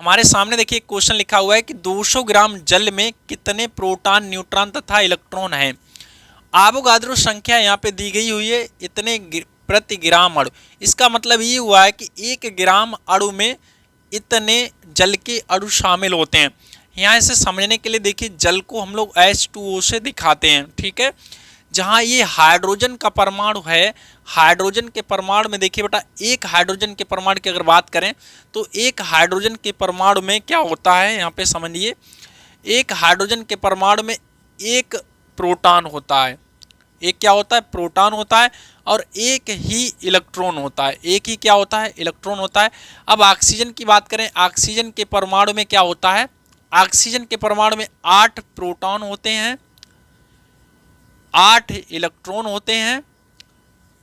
हमारे सामने देखिए एक क्वेश्चन लिखा हुआ है कि 200 ग्राम जल में कितने प्रोटॉन, न्यूट्रॉन तथा इलेक्ट्रॉन हैं। आवोगाद्रो संख्या यहाँ पे दी गई हुई है इतने प्रति ग्राम अणु। इसका मतलब ये हुआ है कि 1 ग्राम अणु में इतने जल के अणु शामिल होते हैं। यहाँ इसे समझने के लिए देखिए जल को हम लोग H2O से दिखाते हैं, ठीक है। जहाँ ये हाइड्रोजन का परमाणु है, हाइड्रोजन के परमाणु में देखिए बेटा, एक हाइड्रोजन के परमाणु की अगर बात करें तो एक हाइड्रोजन के परमाणु में क्या होता है, यहाँ पे समझिए, एक हाइड्रोजन के परमाणु में एक प्रोटॉन होता है, एक क्या होता है, प्रोटॉन होता है, और एक ही इलेक्ट्रॉन होता है, एक ही क्या होता है, इलेक्ट्रॉन होता है। अब ऑक्सीजन की बात करें, ऑक्सीजन के परमाणु में क्या होता है, ऑक्सीजन के परमाणु में 8 प्रोटॉन होते हैं, 8 इलेक्ट्रॉन होते हैं,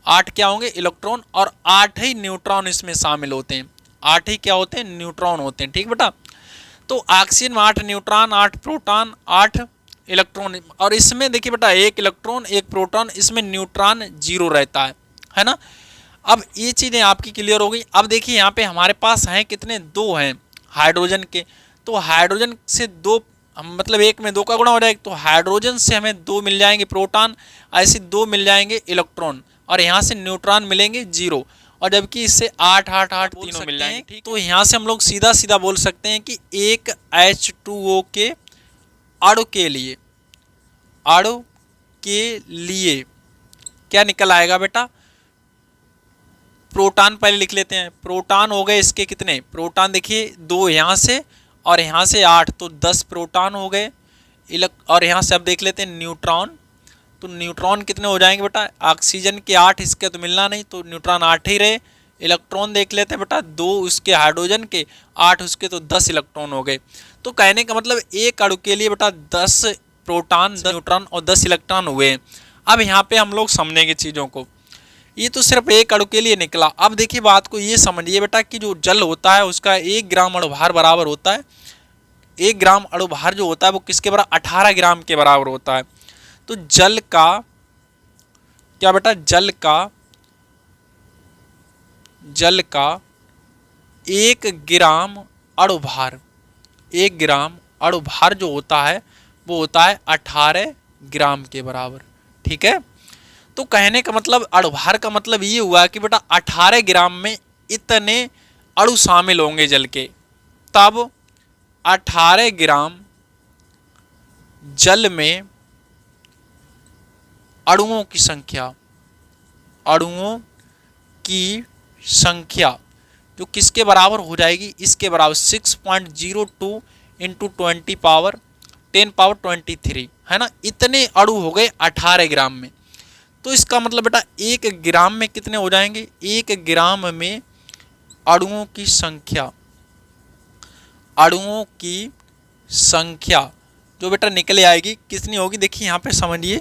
8 क्या होंगे, इलेक्ट्रॉन, और 8 ही न्यूट्रॉन इसमें शामिल होते हैं, 8 ही क्या होते हैं, न्यूट्रॉन होते हैं, ठीक बेटा। तो ऑक्सीजन में 8 न्यूट्रॉन, 8 प्रोटॉन, 8 इलेक्ट्रॉन, और इसमें देखिए बेटा एक इलेक्ट्रॉन एक प्रोटॉन, इसमें न्यूट्रॉन 0 रहता है ना। अब ये चीज़ें आपकी क्लियर हो गई। अब देखिए यहाँ पे हमारे पास हैं कितने, 2 हैं हाइड्रोजन के, तो हाइड्रोजन से 2 मतलब 1 में 2 का गुणा हो जाएगा, तो हाइड्रोजन से हमें 2 मिल जाएंगे प्रोटॉन, ऐसे 2 मिल जाएंगे इलेक्ट्रॉन, और यहाँ से न्यूट्रॉन मिलेंगे 0, और जबकि इससे 8 8 8 तीनों मिल जाएंगे। तो यहाँ से हम लोग सीधा सीधा बोल सकते हैं कि एक H2O के अणु के लिए, अणु के लिए क्या निकल आएगा बेटा, प्रोटॉन पहले लिख लेते हैं। प्रोटॉन हो गए इसके कितने, प्रोटॉन देखिए 2 यहाँ से और यहाँ से 8, तो 10 प्रोटॉन हो गए। और यहाँ से अब देख लेते हैं न्यूट्रॉन, तो न्यूट्रॉन कितने हो जाएंगे बेटा, ऑक्सीजन के 8, इसके तो मिलना नहीं, तो न्यूट्रॉन 8 ही रहे। इलेक्ट्रॉन देख लेते हैं बेटा, 2 उसके हाइड्रोजन के, 8 उसके, तो 10 इलेक्ट्रॉन हो गए। तो कहने का मतलब एक अणु के लिए बेटा 10 प्रोटॉन, 10 न्यूट्रॉन और 10 इलेक्ट्रॉन हुए। अब यहाँ पे हम लोग समझेंगे चीज़ों को, ये तो सिर्फ एक अणु के लिए निकला। अब देखिए बात को ये समझिए बेटा कि जो जल होता है उसका 1 ग्राम अणुभार बराबर होता है, 1 ग्राम अणुभार जो होता है वो किसके बराबर, 18 ग्राम के बराबर होता है। तो जल का क्या बेटा, जल का 1 ग्राम अणुभार, 1 ग्राम अणुभार जो होता है वो होता है 18 ग्राम के बराबर, ठीक है। तो कहने का मतलब, अणुभार का मतलब ये हुआ कि बेटा 18 ग्राम में इतने अणु शामिल होंगे जल के। तब 18 ग्राम जल में अणुओं की संख्या, अणुओं की संख्या जो किसके बराबर हो जाएगी, इसके बराबर 6.02 इंटू 10 पावर 23 है ना। इतने अणु हो गए 18 ग्राम में। तो इसका मतलब बेटा 1 ग्राम में कितने हो जाएंगे, 1 ग्राम में अणुओं की संख्या, अणुओं की संख्या जो बेटा निकले आएगी कितनी होगी, देखिए यहाँ पे समझिए,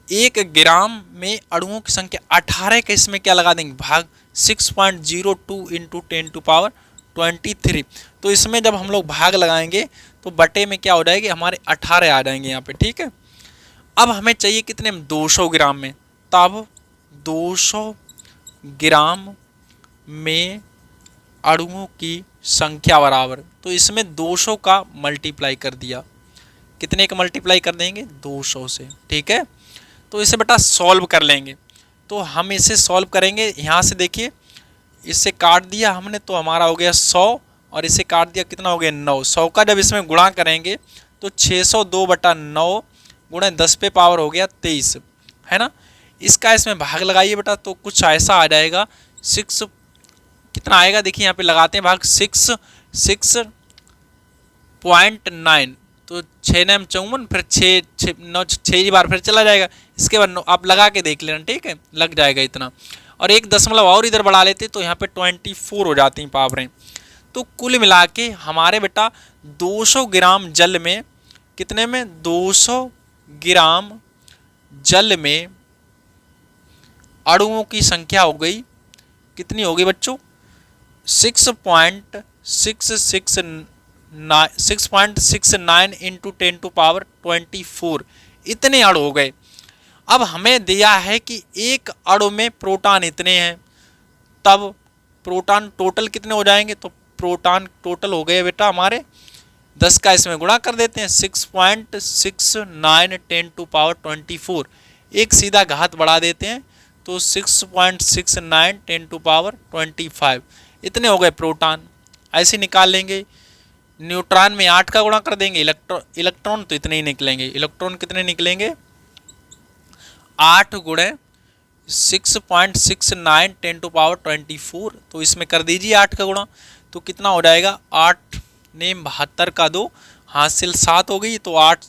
1 ग्राम में अणुओं की संख्या 18 का इसमें क्या लगा देंगे, भाग 6.02 इंटू 10⁻23। तो इसमें जब हम लोग भाग लगाएंगे तो बटे में क्या हो जाएगी, हमारे 18 आ जाएंगे यहाँ पे, ठीक है। अब हमें चाहिए कितने में, 200 ग्राम में। तब 200 ग्राम में अणुओं की संख्या बराबर, तो इसमें 200 का मल्टीप्लाई कर दिया, कितने का मल्टीप्लाई कर देंगे, 200 से, ठीक है। तो इसे बेटा सॉल्व कर लेंगे। तो हम इसे सॉल्व करेंगे, यहाँ से देखिए इससे काट दिया हमने तो हमारा हो गया 100, और इसे काट दिया कितना हो गया 9। 100 का जब इसमें गुणा करेंगे तो 602/9 गुणा 10 पे पावर हो गया 23, है ना। इसका इसमें भाग लगाइए बेटा, तो कुछ ऐसा आ जाएगा 6, कितना आएगा देखिए यहाँ पे लगाते हैं भाग, 6.9, तो 6 9 54, फिर 6 9 6 बार फिर चला जाएगा। इसके बाद आप लगा के देख लेना, ठीक है, लग जाएगा इतना। और 1 दशमलव और इधर बढ़ा लेते तो यहाँ पे 24 हो जाती पावरें। तो कुल मिला के हमारे बेटा 200 ग्राम जल में, कितने में, 200 ग्राम जल में अणुओं की संख्या हो गई, कितनी हो गई बच्चों, 6.69 इंटू 10⁻24 इतने अणु हो गए। अब हमें दिया है कि एक अणु में प्रोटॉन इतने हैं, तब प्रोटॉन टोटल कितने हो जाएंगे, तो प्रोटॉन टोटल हो गए बेटा हमारे 10 का इसमें गुणा कर देते हैं 6.69 10⁻²4 एक सीधा घात बढ़ा देते हैं तो 6.69 10⁻25 इतने हो गए प्रोटॉन। ऐसे निकाल लेंगे। न्यूट्रॉन में 8 का गुणा कर देंगे, इलेक्ट्रॉन तो इतने ही निकलेंगे। इलेक्ट्रॉन कितने निकलेंगे 8 गुणे 6.69 10⁻24 तो इसमें कर दीजिए 8 का गुणा तो कितना हो जाएगा 8 ने 72 का 2 हासिल 7 हो गई तो 8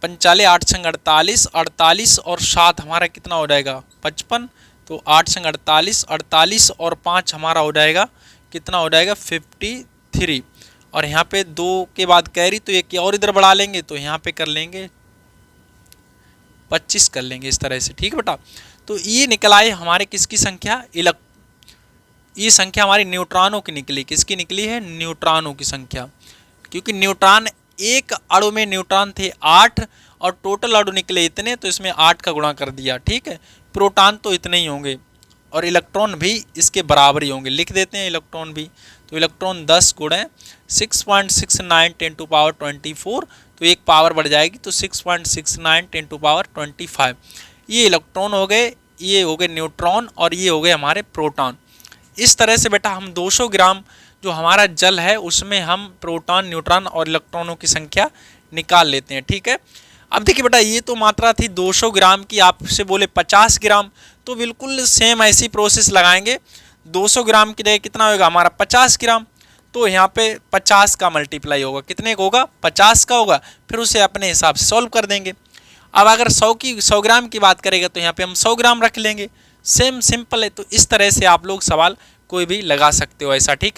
पंचाले 8 संग 48 48 और 7 हमारा कितना हो जाएगा 55 तो 8 संग 48 48 और 5 हमारा हो जाएगा कितना हो जाएगा 53 और यहाँ पे 2 के बाद कैरी तो एक और इधर बढ़ा लेंगे तो यहाँ पे कर लेंगे 25 कर लेंगे इस तरह से। ठीक है बेटा, तो ये निकल आए हमारे किसकी संख्या ये संख्या हमारी न्यूट्रॉनों की निकली। किसकी निकली है न्यूट्रॉनों की संख्या, क्योंकि न्यूट्रॉन एक अणु में न्यूट्रॉन थे 8 और टोटल अणु निकले इतने तो इसमें 8 का गुणा कर दिया। ठीक है, प्रोटॉन तो इतने ही होंगे और इलेक्ट्रॉन भी इसके बराबर ही होंगे। लिख देते हैं इलेक्ट्रॉन भी, तो इलेक्ट्रॉन 10 गुणे 6.69 10⁻24 तो एक पावर बढ़ जाएगी तो 6.69 10⁻25 ये इलेक्ट्रॉन हो गए, ये हो गए न्यूट्रॉन और ये हो गए हमारे प्रोटॉन। इस तरह से बेटा हम 200 ग्राम जो हमारा जल है उसमें हम प्रोटॉन न्यूट्रॉन और इलेक्ट्रॉनों की संख्या निकाल लेते हैं। ठीक है, अब देखिए बेटा ये तो मात्रा थी 200 ग्राम की, आपसे बोले 50 ग्राम तो बिल्कुल सेम ऐसी प्रोसेस लगाएंगे। 200 ग्राम की जगह कितना होगा हमारा 50 ग्राम तो यहाँ पे 50 का मल्टीप्लाई होगा, कितने का होगा 50 का होगा, फिर उसे अपने हिसाब से सॉल्व कर देंगे। अब अगर 100 ग्राम की बात करेगा तो यहाँ पे हम 100 ग्राम रख लेंगे। सेम सिंपल है, तो इस तरह से आप लोग सवाल कोई भी लगा सकते हो ऐसा। ठीक है।